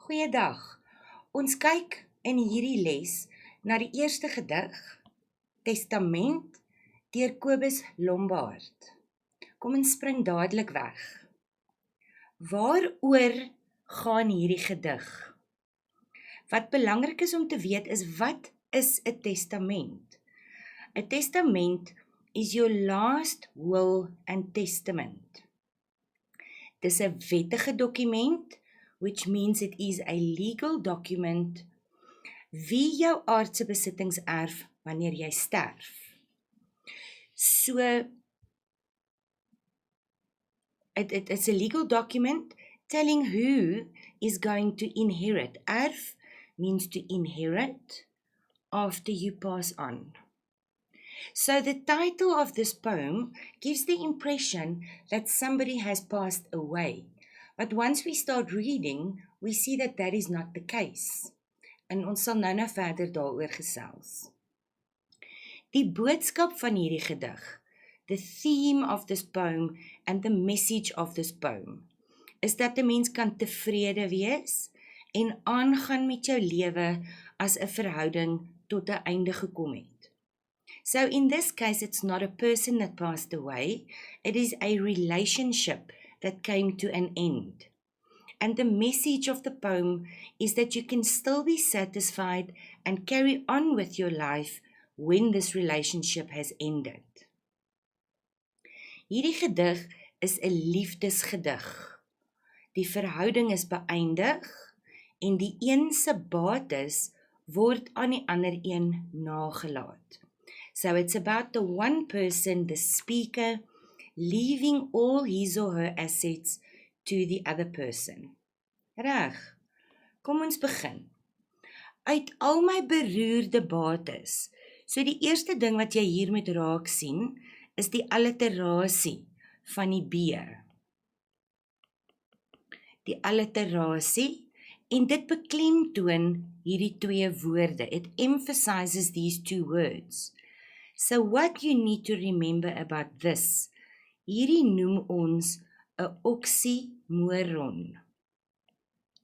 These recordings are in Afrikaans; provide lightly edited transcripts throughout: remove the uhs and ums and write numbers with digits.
Goeiedag. Ons kyk in hierdie les na die eerste gedig, Testament, deur Kobus Lombard. Kom ons spring dadelik weg. Waaroor gaan hierdie gedig? Wat belangrik is om te weet is, wat is 'n testament? 'n Testament is your last will and testament. Dis 'n wettige dokument, which means it is a legal document, wie jou aardse besittings erf wanneer jy sterf. So, it's a legal document telling who is going to inherit. Erf means to inherit after you pass on. So the title of this poem gives the impression that somebody has passed away. But once we start reading, we see that that is not the case. En ons sal nou verder daaroor gesels. Die boodskap van hierdie gedig, the theme of this poem and the message of this poem, is dat 'n mens kan tevrede wees en aangaan met jou lewe as 'n verhouding tot 'n einde gekom het. So in this case, it's not a person that passed away, it is a relationship that came to an end. And the message of the poem is that you can still be satisfied and carry on with your life when this relationship has ended. Hierdie gedig is 'n liefdesgedig. Die verhouding is beëindig en die een se bates word aan die ander een nagelaat. So it's about the one person, the speaker, leaving all his or her assets to the other person. Reg, kom ons begin. Uit al my beroerde bates, so die eerste ding wat jy hier moet raak sien, is die alliterasie van die B. Die alliterasie, en dit beklemtoon hierdie twee woorde. It emphasizes these two words. So what you need to remember about this, hierdie noem ons 'n oxymoron.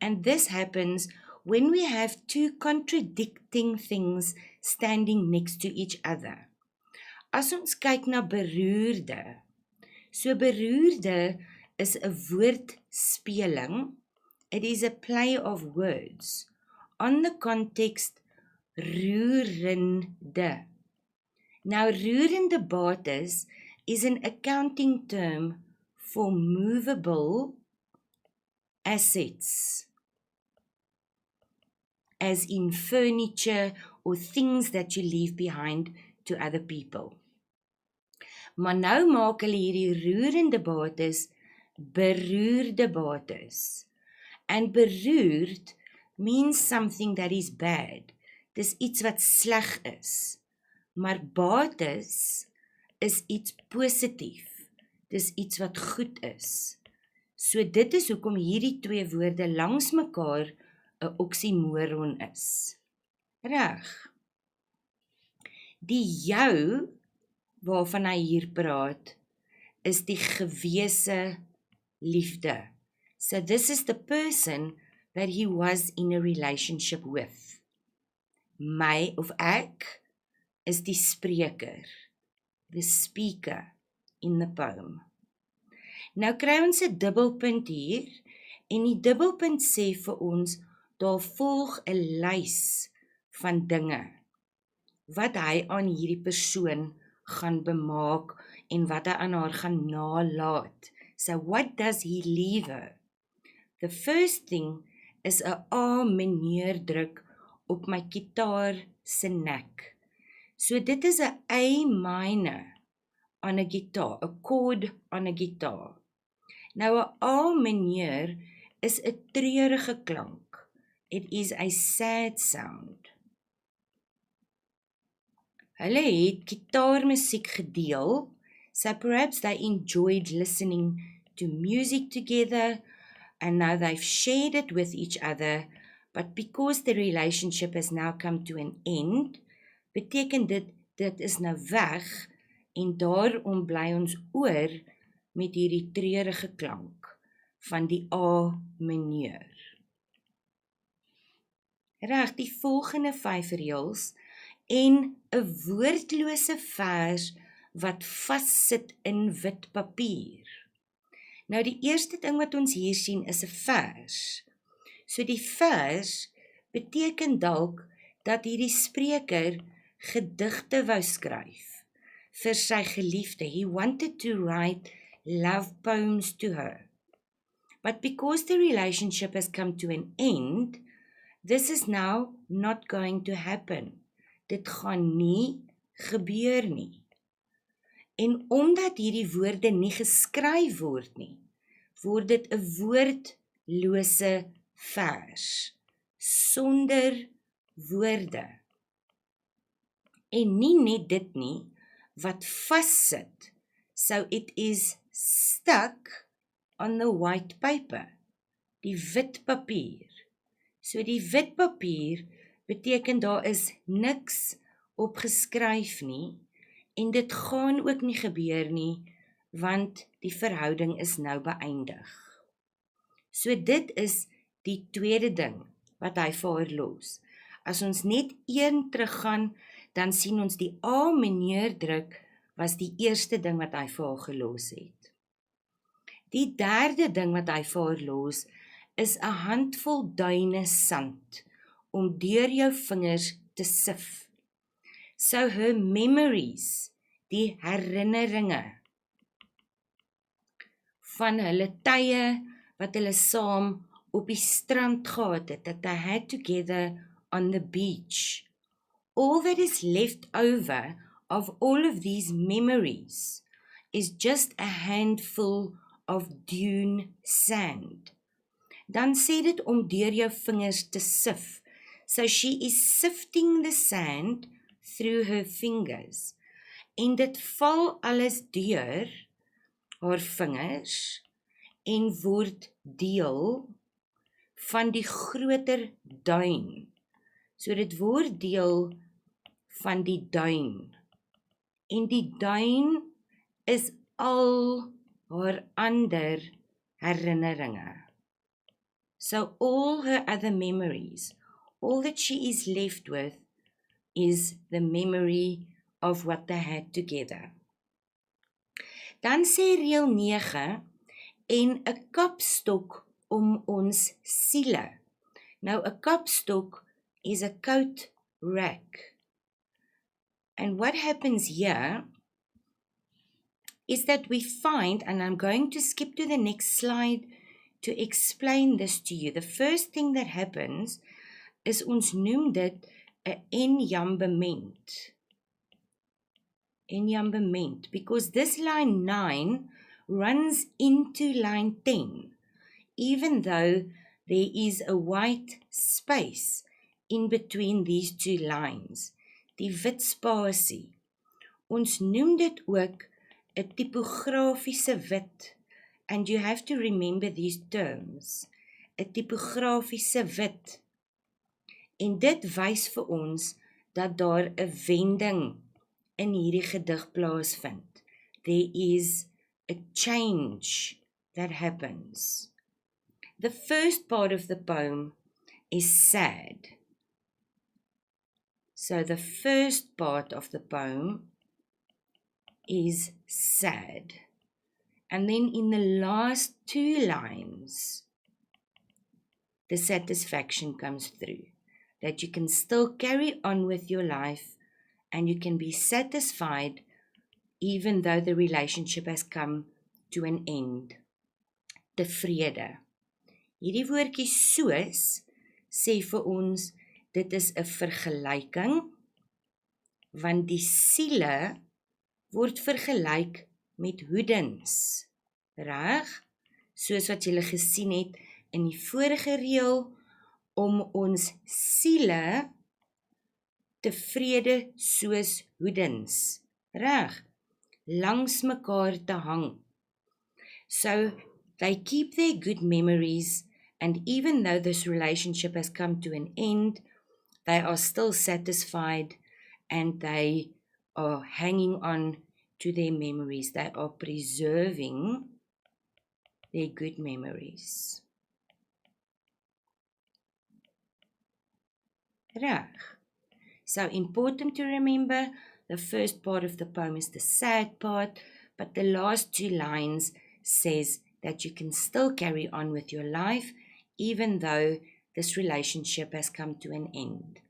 And this happens when we have two contradicting things standing next to each other. As ons kyk na beroerde, so beroerde is 'n woordspeling. It is a play of words on the context roerende. Now, roerende bates is an accounting term for movable assets, as in furniture or things that you leave behind to other people. Maar nou maak hulle hierdie roerende bates beroerde bates. And beroerd means something that is bad. Dis iets wat sleg is. Maar bates is iets positief. Dis iets wat goed is. So dit is hoekom hierdie twee woorde langs mekaar 'n oxymoron is. Reg. Die jou waarvan hy hier praat, is die gewese liefde. So this is the person that he was in a relationship with. My of ek is die spreker, the speaker in the poem. Nou kry ons 'n dubbelpunt hier, en die dubbelpunt sê vir ons, daar volg 'n lys van dinge, wat hy aan hierdie persoon gaan bemaak, en wat hy aan haar gaan nalaat. So what does he leave her? The first thing is 'n A mineur druk op my gitaar se nek. So dit is 'n A minor on a guitar, a chord on a guitar. Nou 'n A mineur is 'n treurige klank. It is a sad sound. Hulle het gitaarmusiek gedeel, so perhaps they enjoyed listening to music together, and now they've shared it with each other, but because the relationship has now come to an end, beteken dit is nou weg, en daarom bly ons oor met hierdie treurige klank van die A mineur. Reg, die volgende 5 reëls en 'n woordlose vers wat vassit in wit papier. Nou die eerste ding wat ons hier sien is 'n vers. So die vers beteken dalk dat hierdie spreker gedigte wou skryf vir sy geliefde. He wanted to write love poems to her. But because the relationship has come to an end, this is now not going to happen. Dit gaan nie gebeur nie. En omdat hierdie woorde nie geskryf word nie, word dit 'n woordlose vers sonder woorde. En nie net dit nie, wat vassit, so it is stuck on the white paper, die wit papier. So die wit papier beteken daar is niks opgeskryf nie, en dit gaan ook nie gebeur nie, want die verhouding is nou beëindig. So dit is die tweede ding wat hy vir haar los. As ons net een teruggaan, dan sien ons die A neerdruk was die eerste ding wat hy vir haar gelos het. Die derde ding wat hy vir haar los, is 'n handvol duine sand om deur jou vingers te sif. So her memories, die herinneringe van hulle tye wat hulle saam op die strand gehad het, that they had together on the beach. All that is left over of all of these memories is just a handful of dune sand. Dan sê dit om deur jou vingers te sif. So she is sifting the sand through her fingers. En dit val alles deur haar vingers en word deel van die groter duin. So dit word deel van die duin. En die duin is al haar ander herinneringe. So all her other memories, all that she is left with is the memory of what they had together. Dan sê reël 9, en 'n kapstok om ons siele. Nou 'n kapstok is a coat rack. And what happens here is that we find, and I'm going to skip to the next slide to explain this to you. The first thing that happens is ons noem dit 'n enjambement. Enjambement, because this line 9 runs into line 10, even though there is a white space in between these two lines, die wit spasie. Ons noem dit ook 'n tipografiese wit, and you have to remember these terms, 'n tipografiese wit. En dit wys vir ons dat daar 'n wending in hierdie gedig plaasvind. There is a change that happens. The first part of the poem is sad. So the first part of the poem is sad. And then in the last 2 lines, the satisfaction comes through, that you can still carry on with your life and you can be satisfied even though the relationship has come to an end. Tevrede. Hierdie woordjie soos sê vir ons, dit is 'n vergelyking, want die siele word vergelyk met hoedens, reg? Soos wat julle gesien het in die vorige reël, om ons siele tevrede soos hoedens, reg? Langs mekaar te hang. So they keep their good memories, and even though this relationship has come to an end, they are still satisfied and they are hanging on to their memories. They are preserving their good memories. Reg. So important to remember, the first part of the poem is the sad part, but the last 2 lines says that you can still carry on with your life even though this relationship has come to an end.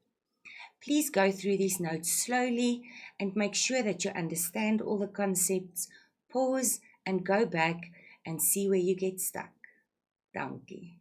Please go through these notes slowly and make sure that you understand all the concepts. Pause and go back and see where you get stuck. Dankie.